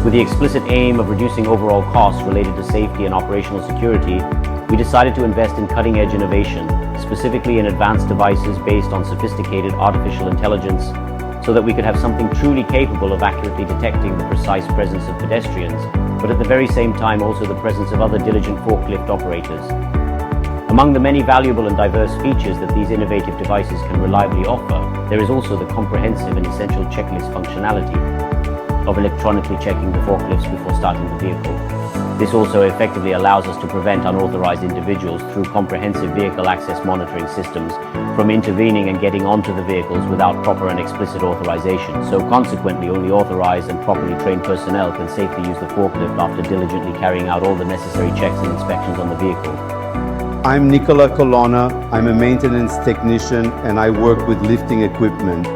With the explicit aim of reducing overall costs related to safety and operational security, we decided to invest in cutting-edge innovation, specifically in advanced devices based on sophisticated artificial intelligence, so that we could have something truly capable of accurately detecting the precise presence of pedestrians, but at the very same time also the presence of other diligent forklift operators. Among the many valuable and diverse features that these innovative devices can reliably offer, there is also the comprehensive and essential checklist functionality of electronically checking the forklifts before starting the vehicle. This also effectively allows us to prevent unauthorized individuals through comprehensive vehicle access monitoring systems from intervening and getting onto the vehicles without proper and explicit authorization. So consequently, only authorized and properly trained personnel can safely use the forklift after diligently carrying out all the necessary checks and inspections on the vehicle. I'm Nicola Colonna. I'm a maintenance technician and I work with lifting equipment.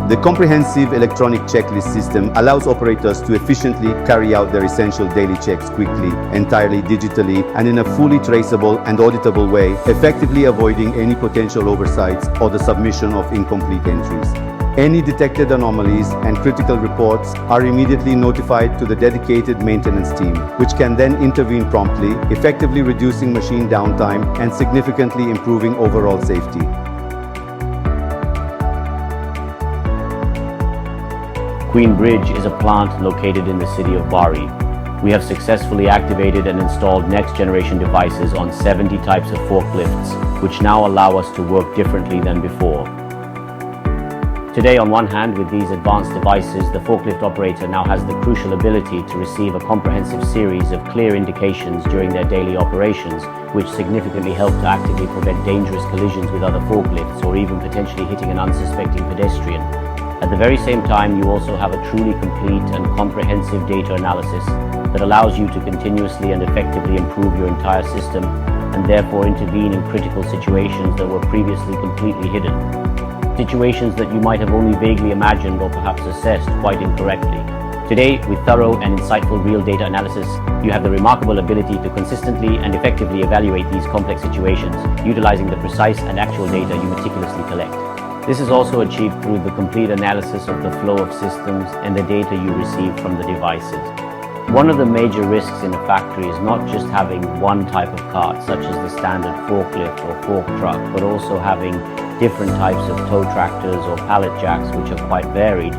The comprehensive electronic checklist system allows operators to efficiently carry out their essential daily checks quickly, entirely digitally, and in a fully traceable and auditable way, effectively avoiding any potential oversights or the submission of incomplete entries. Any detected anomalies and critical reports are immediately notified to the dedicated maintenance team, which can then intervene promptly, effectively reducing machine downtime and significantly improving overall safety. Queen Bridge is a plant located in the city of Bari. We have successfully activated and installed next-generation devices on 70 types of forklifts, which now allow us to work differently than before. Today, on one hand, with these advanced devices, the forklift operator now has the crucial ability to receive a comprehensive series of clear indications during their daily operations, which significantly help to actively prevent dangerous collisions with other forklifts or even potentially hitting an unsuspecting pedestrian. At the very same time, you also have a truly complete and comprehensive data analysis that allows you to continuously and effectively improve your entire system and therefore intervene in critical situations that were previously completely hidden. Situations that you might have only vaguely imagined or perhaps assessed quite incorrectly. Today, with thorough and insightful real data analysis, you have the remarkable ability to consistently and effectively evaluate these complex situations, utilizing the precise and actual data you meticulously collect. This is also achieved through the complete analysis of the flow of systems and the data you receive from the devices. One of the major risks in a factory is not just having one type of cart, such as the standard forklift or fork truck, but also having different types of tow tractors or pallet jacks, which are quite varied.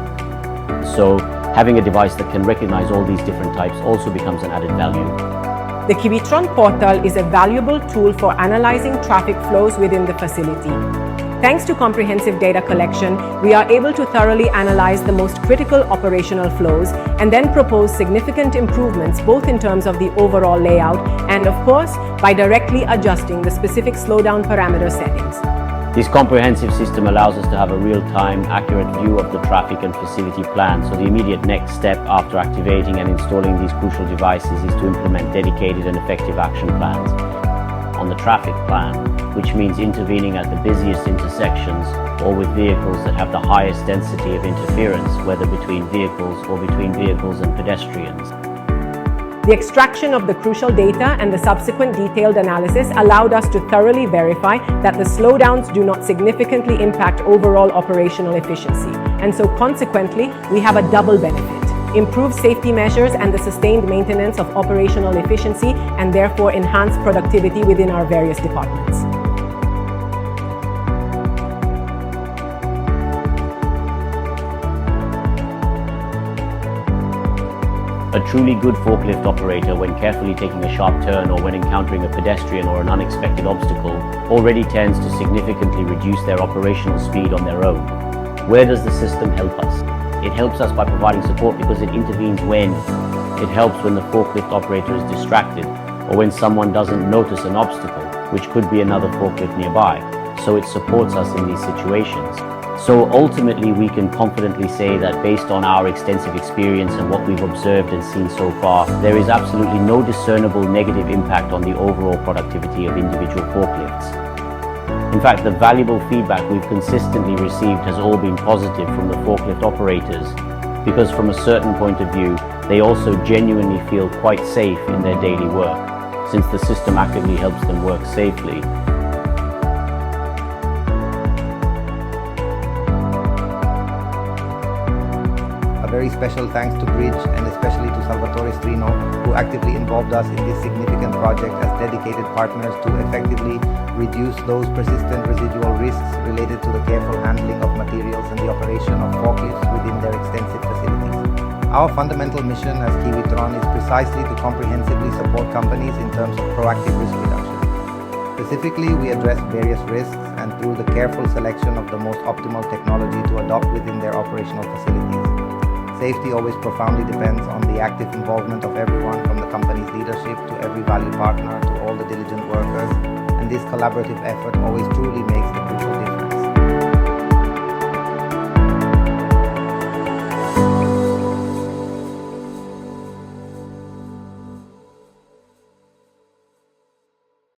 So having a device that can recognize all these different types also becomes an added value. The Kiwitron portal is a valuable tool for analyzing traffic flows within the facility. Thanks to comprehensive data collection, we are able to thoroughly analyze the most critical operational flows and then propose significant improvements both in terms of the overall layout and, of course, by directly adjusting the specific slowdown parameter settings. This comprehensive system allows us to have a real-time, accurate view of the traffic and facility plan, so the immediate next step after activating and installing these crucial devices is to implement dedicated and effective action plans on the traffic plan, which means intervening at the busiest intersections or with vehicles that have the highest density of interference, whether between vehicles or between vehicles and pedestrians. The extraction of the crucial data and the subsequent detailed analysis allowed us to thoroughly verify that the slowdowns do not significantly impact overall operational efficiency, and so consequently, we have a double benefit: improved safety measures and the sustained maintenance of operational efficiency, and therefore enhanced productivity within our various departments. A truly good forklift operator, when carefully taking a sharp turn or when encountering a pedestrian or an unexpected obstacle, already tends to significantly reduce their operational speed on their own. Where does the system help us? It helps us by providing support because it intervenes when it helps when the forklift operator is distracted or when someone doesn't notice an obstacle, which could be another forklift nearby. So it supports us in these situations. So ultimately, we can confidently say that based on our extensive experience and what we've observed and seen so far, there is absolutely no discernible negative impact on the overall productivity of individual forklifts. In fact, the valuable feedback we've consistently received has all been positive from the forklift operators, because from a certain point of view, they also genuinely feel quite safe in their daily work, since the system actively helps them work safely. A very special thanks to Bridge and especially to Salvatore Strino, who actively involved us in this significant project as dedicated partners to effectively reduce those persistent residual risks related to the careful handling of materials and the operation of forklifts within their extensive facilities. Our fundamental mission as Kiwitron is precisely to comprehensively support companies in terms of proactive risk reduction. Specifically, we address various risks and through the careful selection of the most optimal technology to adopt within their operational facilities. Safety always profoundly depends on the active involvement of everyone from the company's leadership to every valued partner to all the diligent workers, and this collaborative effort always truly makes the crucial difference.